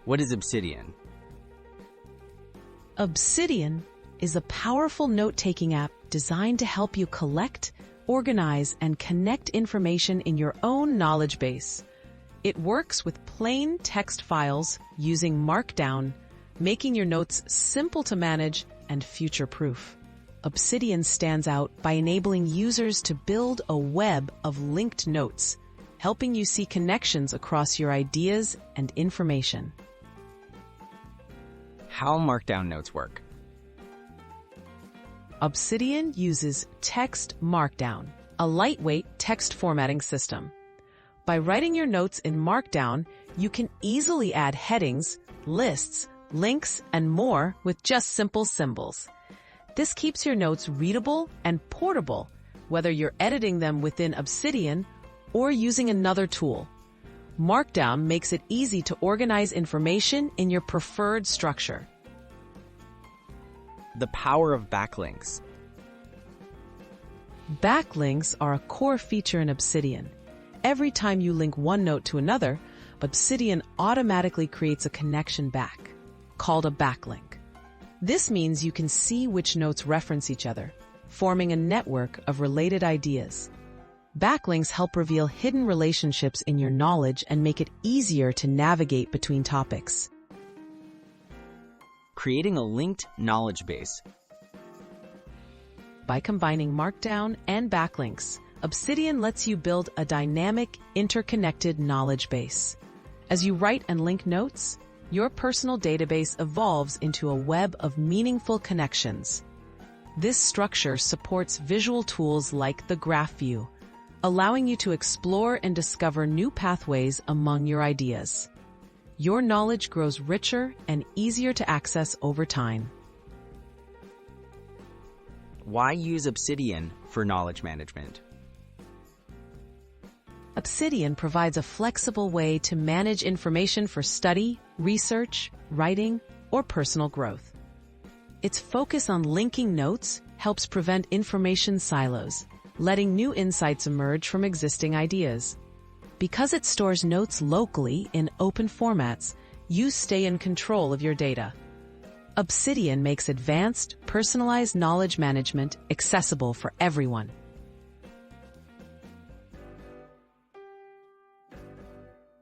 What is Obsidian? Obsidian is a powerful note-taking app designed to help you collect, organize, and connect information in your own knowledge base. It works with plain text files using Markdown, making your notes simple to manage and future-proof. Obsidian stands out by enabling users to build a web of linked notes, helping you see connections across your ideas and information. How Markdown notes work? Obsidian uses Text Markdown, a lightweight text formatting system. By writing your notes in Markdown, you can easily add headings, lists, links, and more with just simple symbols. This keeps your notes readable and portable, whether you're editing them within Obsidian or using another tool. Markdown makes it easy to organize information in your preferred structure. The power of backlinks. Backlinks are a core feature in Obsidian. Every time you link one note to another, Obsidian automatically creates a connection back, called a backlink. This means you can see which notes reference each other, forming a network of related ideas. Backlinks help reveal hidden relationships in your knowledge and make it easier to navigate between topics. Creating a linked knowledge base. By combining Markdown and backlinks, Obsidian lets you build a dynamic, interconnected knowledge base. As you write and link notes, your personal database evolves into a web of meaningful connections. This structure supports visual tools like the graph view, allowing you to explore and discover new pathways among your ideas. Your knowledge grows richer and easier to access over time. Why use Obsidian for knowledge management? Obsidian provides a flexible way to manage information for study, research, writing, or personal growth. Its focus on linking notes helps prevent information silos, letting new insights emerge from existing ideas. Because it stores notes locally in open formats, you stay in control of your data. Obsidian makes advanced, personalized knowledge management accessible for everyone.